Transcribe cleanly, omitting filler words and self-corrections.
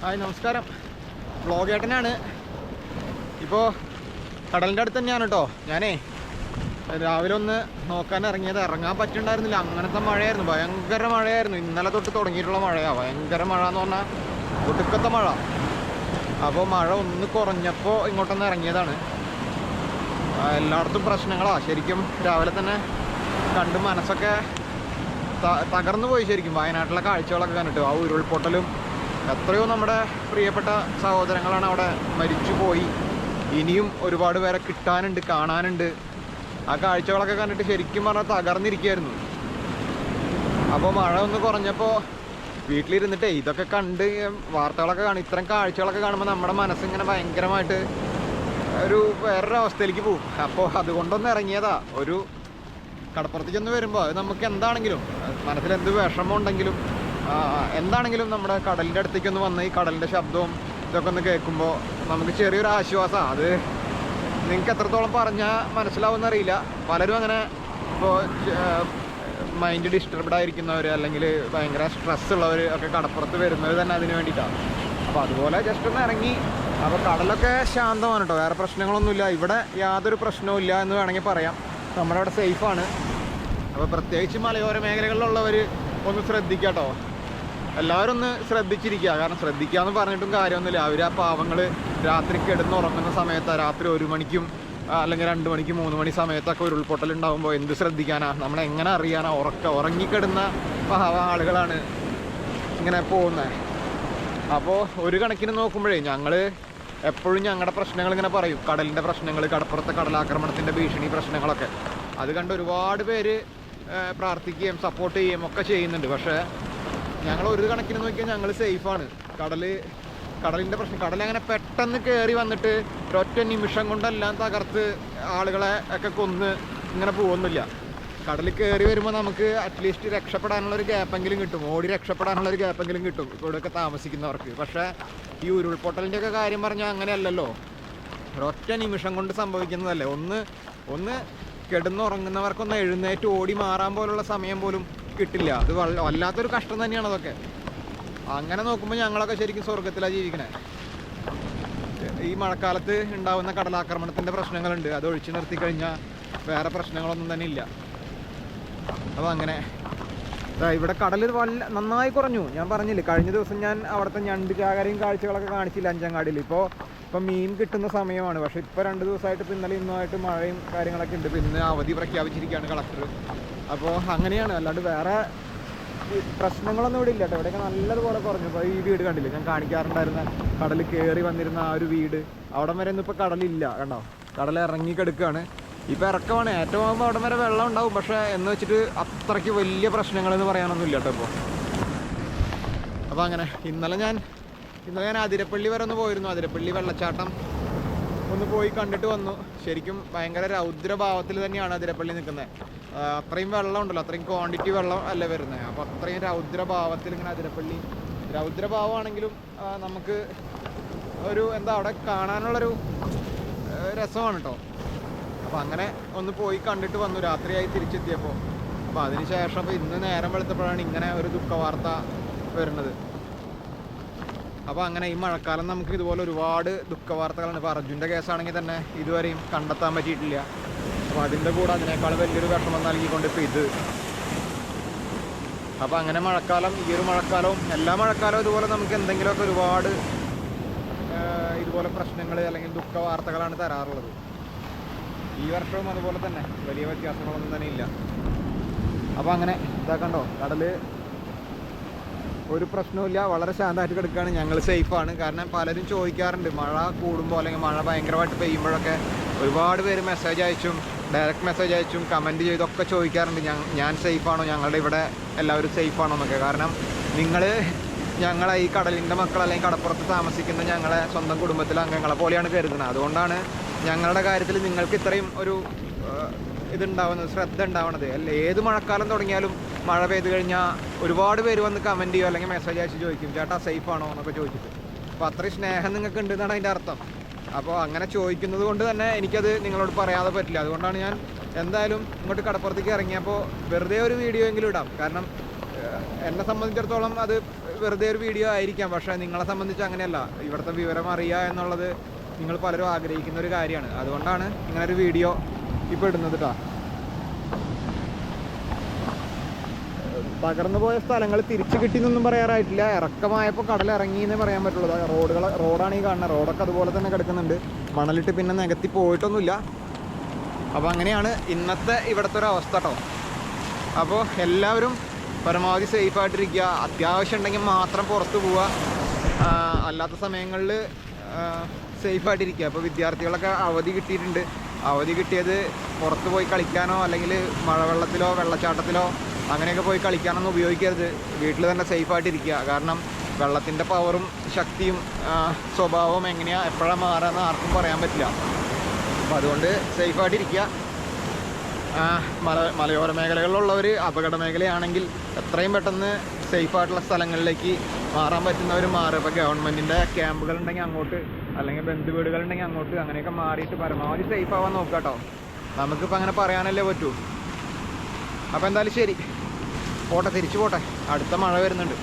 Hi നമസ്കാരം. Vlog ഏട്ടനാണ്. ഇപ്പോൾ കടലിൻ്റെ അടുത്ത് തന്നെയാണ് കേട്ടോ. ഞാനേ രാവിലെ ഒന്ന് നോക്കാൻ ഇറങ്ങിയത്. ഇറങ്ങാൻ പറ്റുന്നുണ്ടായിരുന്നില്ല, അങ്ങനത്തെ മഴയായിരുന്നു, ഭയങ്കര മഴയായിരുന്നു. ഇന്നലെ തൊട്ട് തുടങ്ങിയിട്ടുള്ള മഴയാണ്. ഭയങ്കര മഴ എന്ന് പറഞ്ഞാൽ ഒടുക്കത്തെ മഴ. അപ്പോൾ മഴ ഒന്ന് കുറഞ്ഞപ്പോൾ ഇങ്ങോട്ടൊന്ന് ഇറങ്ങിയതാണ്. എല്ലായിടത്തും പ്രശ്നങ്ങളാണ്. ശരിക്കും രാവിലെ തന്നെ കണ്ട് മനസ്സൊക്കെ തകർന്നു പോയി. ശരിക്കും വയനാട്ടിലെ കാഴ്ചകളൊക്കെ കണ്ടിട്ട് ആ ഉരുൾപൊട്ടലും എത്രയോ നമ്മുടെ പ്രിയപ്പെട്ട സഹോദരങ്ങളാണ് അവിടെ മരിച്ചു പോയി. ഇനിയും ഒരുപാട് പേരെ കിട്ടാനുണ്ട്, കാണാനുണ്ട്. ആ കാഴ്ചകളൊക്കെ കണ്ടിട്ട് ശരിക്കും പറഞ്ഞാൽ തകർന്നിരിക്കുകയായിരുന്നു. അപ്പോൾ മഴ ഒന്ന് കുറഞ്ഞപ്പോൾ വീട്ടിലിരുന്നിട്ടേ ഇതൊക്കെ കണ്ട് വാർത്തകളൊക്കെ കാണും. ഇത്തരം കാഴ്ചകളൊക്കെ കാണുമ്പോൾ നമ്മുടെ മനസ്സിങ്ങനെ ഭയങ്കരമായിട്ട് ഒരു വേറൊരു അവസ്ഥയിലേക്ക് പോകും. അപ്പോൾ അതുകൊണ്ടൊന്ന് ഇറങ്ങിയതാ. ഒരു കടപ്പുറത്തേക്കൊന്ന് വരുമ്പോൾ അത് നമുക്ക് എന്താണെങ്കിലും മനസ്സിലെന്ത് വിഷമം ഉണ്ടെങ്കിലും എന്താണെങ്കിലും നമ്മുടെ കടലിൻ്റെ അടുത്തേക്കൊന്ന് വന്ന് ഈ കടലിൻ്റെ ശബ്ദവും ഇതൊക്കെ ഒന്ന് കേൾക്കുമ്പോൾ നമുക്ക് ചെറിയൊരു ആശ്വാസമാണ്. അത് നിങ്ങൾക്ക് എത്രത്തോളം പറഞ്ഞാൽ മനസ്സിലാവുമെന്നറിയില്ല. പലരും അങ്ങനെ ഇപ്പോൾ മൈൻഡ് ഡിസ്റ്റർബ്ഡ് ആയിരിക്കുന്നവർ അല്ലെങ്കിൽ ഭയങ്കര സ്ട്രെസ് ഉള്ളവർ ഒക്കെ കടപ്പുറത്ത് വരുന്നത് തന്നെ അതിന് വേണ്ടിയിട്ടാണ്. അപ്പോൾ അതുപോലെ ജസ്റ്റ് ഒന്ന് ഇറങ്ങി. അപ്പോൾ കടലൊക്കെ ശാന്തമാണ് കേട്ടോ, വേറെ പ്രശ്നങ്ങളൊന്നുമില്ല. ഇവിടെ യാതൊരു പ്രശ്നവും ഇല്ല എന്ന് വേണമെങ്കിൽ പറയാം. നമ്മുടെ അവിടെ സേഫാണ്. അപ്പോൾ പ്രത്യേകിച്ച് മലയോര മേഖലകളിലുള്ളവർ ഒന്ന് ശ്രദ്ധിക്കുക കേട്ടോ. എല്ലാവരും ഒന്ന് ശ്രദ്ധിച്ചിരിക്കുക. കാരണം ശ്രദ്ധിക്കുക എന്ന് പറഞ്ഞിട്ടും കാര്യമൊന്നുമില്ല. അവർ ആ പാവങ്ങൾ രാത്രി കിടന്നുറങ്ങുന്ന സമയത്താണ്, രാത്രി 1 മണിക്കും അല്ലെങ്കിൽ 2 മണിക്കും 3 മണി സമയത്തൊക്കെ ഉരുൾപൊട്ടലുണ്ടാകുമ്പോൾ എന്ത് ശ്രദ്ധിക്കാനാ, നമ്മളെങ്ങനെ അറിയാനാ? ഉറങ്ങിക്കിടുന്ന ആളുകളാണ് ഇങ്ങനെ പോകുന്നത്. അപ്പോൾ ഒരു കണക്കിന് നോക്കുമ്പോഴേ ഞങ്ങൾ എപ്പോഴും ഞങ്ങളുടെ പ്രശ്നങ്ങൾ ഇങ്ങനെ പറയും. കടലിൻ്റെ പ്രശ്നങ്ങൾ, കടപ്പുറത്തെ കടലാക്രമണത്തിൻ്റെ ഭീഷണി പ്രശ്നങ്ങളൊക്കെ അത് കണ്ട് ഒരുപാട് പേര് പ്രാർത്ഥിക്കുകയും സപ്പോർട്ട് ചെയ്യുകയും ഒക്കെ ചെയ്യുന്നുണ്ട്. പക്ഷേ ഞങ്ങൾ ഒരു കണക്കിന് നോക്കിയാൽ ഞങ്ങൾ സേഫാണ്. കടലിൻ്റെ പ്രശ്നം, കടലങ്ങനെ പെട്ടെന്ന് കയറി വന്നിട്ട് ഒരൊറ്റ നിമിഷം കൊണ്ടെല്ലാം തകർത്ത് ആളുകളെ ഒക്കെ കൊന്ന് ഇങ്ങനെ പോകുന്നില്ല. കടലിൽ കയറി വരുമ്പോൾ നമുക്ക് അറ്റ്ലീസ്റ്റ് രക്ഷപ്പെടാനുള്ളൊരു ഗ്യാപ്പെങ്കിലും കിട്ടും, ഓടി രക്ഷപ്പെടാനുള്ളൊരു ഗ്യാപ്പെങ്കിലും കിട്ടും ഇവിടെയൊക്കെ താമസിക്കുന്നവർക്ക്. പക്ഷേ ഈ ഉരുൾപൊട്ടലിൻ്റെ ഒക്കെ കാര്യം പറഞ്ഞാൽ അങ്ങനെയല്ലല്ലോ. ഒരൊറ്റ നിമിഷം കൊണ്ട് സംഭവിക്കുന്നതല്ലേ. ഒന്ന് കിടന്നുറങ്ങുന്നവർക്കൊന്ന് എഴുന്നേറ്റ് ഓടി മാറാൻ പോലുള്ള സമയം പോലും കിട്ടില്ല. അത് വല്ലാത്തൊരു കഷ്ടം തന്നെയാണ് അതൊക്കെ. അങ്ങനെ നോക്കുമ്പോൾ ഞങ്ങളൊക്കെ ശരിക്കും സ്വർഗത്തിലാണ് ജീവിക്കണേ. ഈ മഴക്കാലത്ത് ഉണ്ടാകുന്ന കടലാക്രമണത്തിൻ്റെ പ്രശ്നങ്ങളുണ്ട്, അത് ഒഴിച്ചു നിർത്തിക്കഴിഞ്ഞാൽ വേറെ പ്രശ്നങ്ങളൊന്നും തന്നെ ഇല്ല. അപ്പോൾ അങ്ങനെ ഇവിടെ കടൽ നന്നായി കുറഞ്ഞു. ഞാൻ പറഞ്ഞില്ലേ, കഴിഞ്ഞ ദിവസം ഞാൻ അവിടുത്തെ ഞണ്ട് ചാകരയും കാഴ്ചകളൊക്കെ കാണിച്ചില്ല അഞ്ചങ്ങാടിയിൽ. ഇപ്പം മീൻ കിട്ടുന്ന സമയമാണ്. പക്ഷേ ഇപ്പോൾ 2 ദിവസമായിട്ട് ഇന്നലെ ഇന്നുമായിട്ട് മഴയും കാര്യങ്ങളൊക്കെ ഉണ്ട്. ഇപ്പോൾ ഇന്ന് അവധി പ്രഖ്യാപിച്ചിരിക്കുകയാണ് കളക്ടർ. അപ്പോൾ അങ്ങനെയാണ്, അല്ലാണ്ട് വേറെ പ്രശ്നങ്ങളൊന്നും ഇവിടെ ഇല്ല കേട്ടോ. ഇവിടെയൊക്കെ നല്ലതുപോലെ കുറഞ്ഞു. ഇപ്പോൾ ഈ വീട് കണ്ടില്ലേ, ഞാൻ കാണിക്കാറുണ്ടായിരുന്ന കടൽ കയറി വന്നിരുന്ന ആ ഒരു വീട്, അവിടം വരെ ഒന്നും ഇപ്പോൾ കടലില്ല. കണ്ടോ, കടൽ ഇറങ്ങിക്കെടുക്കുകയാണ്. ഇപ്പോൾ ഇറക്കമാണ്. ഏറ്റവും ആകുമ്പോൾ അവിടം വരെ വെള്ളം ഉണ്ടാവും. പക്ഷേ എന്ന് വെച്ചിട്ട് അത്രയ്ക്ക് വലിയ പ്രശ്നങ്ങളെന്ന് പറയാനൊന്നും ഇല്ല കേട്ടോ ഇപ്പോൾ. അപ്പോൾ അങ്ങനെ ഇന്നലെ ഞാൻ അതിരപ്പള്ളി വരെ ഒന്ന് പോയിരുന്നു. അതിരപ്പള്ളി വെള്ളച്ചാട്ടം ഒന്ന് പോയി കണ്ടിട്ട് വന്നു. ശരിക്കും ഭയങ്കര രൗദ്രഭാവത്തിൽ തന്നെയാണ് അതിരപ്പള്ളി നിൽക്കുന്നത്. അത്രയും വെള്ളം ഉണ്ടല്ലോ, അത്രയും ക്വാണ്ടിറ്റി വെള്ളം അല്ല വരുന്നത്. അപ്പോൾ അത്രയും രൗദ്രഭാവത്തിൽ ഇങ്ങനെ അതിരപ്പള്ളി, രൗദ്രഭാവമാണെങ്കിലും നമുക്ക് ഒരു അവിടെ കാണാനുള്ളൊരു രസമാണ് കേട്ടോ. അപ്പോൾ അങ്ങനെ ഒന്ന് പോയി കണ്ടിട്ട് വന്നു, രാത്രിയായി തിരിച്ചെത്തിയപ്പോൾ. അപ്പോൾ അതിന് ശേഷം ഇപ്പോൾ ഇന്ന് നേരം വെളുത്തപ്പോഴാണ് ഇങ്ങനെ ഒരു ദുഃഖവാർത്ത വരുന്നത്. അപ്പോൾ അങ്ങനെ ഈ മഴക്കാലം നമുക്ക് ഇതുപോലെ ഒരുപാട് ദുഃഖവാർത്തകളാണ്. ഇപ്പോൾ അർജുൻ്റെ കേസാണെങ്കിൽ തന്നെ ഇതുവരെയും കണ്ടെത്താൻ പറ്റിയിട്ടില്ല. അപ്പോൾ അതിൻ്റെ കൂടെ അതിനേക്കാൾ വലിയൊരു വിഷമം നൽകിക്കൊണ്ട് ഇപ്പോൾ ഇത്. അപ്പോൾ അങ്ങനെ മഴക്കാലം, ഈ ഒരു മഴക്കാലവും എല്ലാ മഴക്കാലവും ഇതുപോലെ നമുക്ക് എന്തെങ്കിലുമൊക്കെ ഒരുപാട് ഇതുപോലെ പ്രശ്നങ്ങൾ അല്ലെങ്കിൽ ദുഃഖവാർത്തകളാണ് തരാറുള്ളത്. ഈ വർഷവും അതുപോലെ തന്നെ വലിയ വ്യത്യാസങ്ങളൊന്നും തന്നെ ഇല്ല. അപ്പോൾ അങ്ങനെ കണ്ടോ, കടൽ ഒരു പ്രശ്നവുമില്ല, വളരെ ശാന്തമായിട്ട് കിടക്കുകയാണ്. ഞങ്ങൾ സേഫാണ്. കാരണം പലരും ചോദിക്കാറുണ്ട്, മഴ കൂടുമ്പോൾ അല്ലെങ്കിൽ മഴ ഭയങ്കരമായിട്ട് പെയ്യുമ്പോഴൊക്കെ ഒരുപാട് പേര് മെസ്സേജ് അയച്ചും ഡയറക്റ്റ് മെസ്സേജ് അയച്ചും കമൻറ്റ് ചെയ്തൊക്കെ ചോദിക്കാറുണ്ട്, ഞാൻ സേഫാണോ, ഞങ്ങളുടെ ഇവിടെ എല്ലാവരും സേഫാണോ എന്നൊക്കെ. കാരണം നിങ്ങൾ ഞങ്ങളെ ഈ കടലിൻ്റെ മക്കൾ അല്ലെങ്കിൽ കടപ്പുറത്ത് താമസിക്കുന്ന ഞങ്ങളെ സ്വന്തം കുടുംബത്തിലെ അംഗങ്ങളെ പോലെയാണ് കരുതുന്നത്. അതുകൊണ്ടാണ് ഞങ്ങളുടെ കാര്യത്തിൽ നിങ്ങൾക്ക് ഇത്രയും ഒരു ഇതുണ്ടാവുന്നത്, ശ്രദ്ധ ഉണ്ടാവുന്നത്. അല്ല, ഏത് മഴക്കാലം തുടങ്ങിയാലും മഴ പെയ്ത് കഴിഞ്ഞാൽ ഒരുപാട് പേര് വന്ന് കമൻറ്റ് ചെയ്യുമോ അല്ലെങ്കിൽ മെസ്സേജ് അയച്ച് ചോദിക്കും, ചേട്ടാ സേഫാണോ എന്നൊക്കെ ചോദിച്ചിട്ട്. അപ്പോൾ അത്രയും സ്നേഹം നിങ്ങൾക്ക് ഉണ്ടെന്നാണ് അതിൻ്റെ അർത്ഥം. അപ്പോൾ അങ്ങനെ ചോദിക്കുന്നത് കൊണ്ട് തന്നെ എനിക്കത് നിങ്ങളോട് പറയാതെ പറ്റില്ല. അതുകൊണ്ടാണ് ഞാൻ എന്തായാലും ഇങ്ങോട്ട് കടപ്പുറത്തേക്ക് ഇറങ്ങിയപ്പോൾ വെറുതെ ഒരു വീഡിയോ എങ്കിലും ഇടാം. കാരണം എന്നെ സംബന്ധിച്ചിടത്തോളം അത് വെറുതെ ഒരു വീഡിയോ ആയിരിക്കാം, പക്ഷേ നിങ്ങളെ സംബന്ധിച്ച് അങ്ങനെയല്ല. ഇവിടുത്തെ വിവരം അറിയുക എന്നുള്ളത് നിങ്ങൾ പലരും ആഗ്രഹിക്കുന്ന ഒരു കാര്യമാണ്. അതുകൊണ്ടാണ് ഇങ്ങനൊരു വീഡിയോ ഇപ്പോൾ ഇടുന്നത് കേട്ടോ. തകർന്നു പോയ സ്ഥലങ്ങൾ തിരിച്ചു കിട്ടിയെന്നൊന്നും പറയാറായിട്ടില്ല. ഇറക്കമായപ്പോൾ കടലിറങ്ങി എന്നേ പറയാൻ പറ്റുള്ളൂ. റോഡാണ് ഈ കാണുന്നത്. റോഡൊക്കെ അതുപോലെ തന്നെ കിടക്കുന്നുണ്ട്. മണലിട്ട് പിന്നെ നികത്തി പോയിട്ടൊന്നുമില്ല. അപ്പോൾ അങ്ങനെയാണ് ഇന്നത്തെ ഇവിടുത്തെ ഒരു അവസ്ഥ കേട്ടോ. അപ്പോൾ എല്ലാവരും പരമാവധി സേഫായിട്ടിരിക്കുക. അത്യാവശ്യം ഉണ്ടെങ്കിൽ മാത്രം പുറത്ത് പോവുക, അല്ലാത്ത സമയങ്ങളിൽ സേഫായിട്ടിരിക്കുക. അപ്പോൾ വിദ്യാർത്ഥികളൊക്കെ അവധി കിട്ടിയിട്ടുണ്ട്. അവധി കിട്ടിയത് പുറത്ത് പോയി കളിക്കാനോ അല്ലെങ്കിൽ മഴവെള്ളത്തിലോ വെള്ളച്ചാട്ടത്തിലോ അങ്ങനെയൊക്കെ പോയി കളിക്കാനൊന്നും ഉപയോഗിക്കരുത്. വീട്ടിൽ തന്നെ സേഫായിട്ടിരിക്കുക. കാരണം വെള്ളത്തിൻ്റെ പവറും ശക്തിയും സ്വഭാവവും എങ്ങനെയാണ് എപ്പോഴാണ് മാറുകയെന്ന് ആർക്കും പറയാൻ പറ്റില്ല. അപ്പോൾ അതുകൊണ്ട് സേഫായിട്ടിരിക്കുക. മലയോര മേഖലകളിലുള്ളവർ അപകട മേഖലയാണെങ്കിൽ എത്രയും പെട്ടെന്ന് സേഫായിട്ടുള്ള സ്ഥലങ്ങളിലേക്ക് മാറാൻ പറ്റുന്നവർ മാറുക. ഇപ്പോൾ ഗവൺമെൻറ്റിൻ്റെ ക്യാമ്പുകളുണ്ടെങ്കിൽ അങ്ങോട്ട്, അല്ലെങ്കിൽ ബന്ധു വീടുകളുണ്ടെങ്കിൽ അങ്ങോട്ട്, അങ്ങനെയൊക്കെ മാറിയിട്ട് പരമാവധി സേഫ് ആവാൻ നോക്കുക കേട്ടോ. നമുക്കിപ്പോൾ അങ്ങനെ പറയാനല്ലേ പറ്റൂ. അപ്പോൾ എന്തായാലും ശരി, പോട്ടെ, തിരിച്ചു പോട്ടെ. അടുത്ത മഴ വരുന്നുണ്ട്.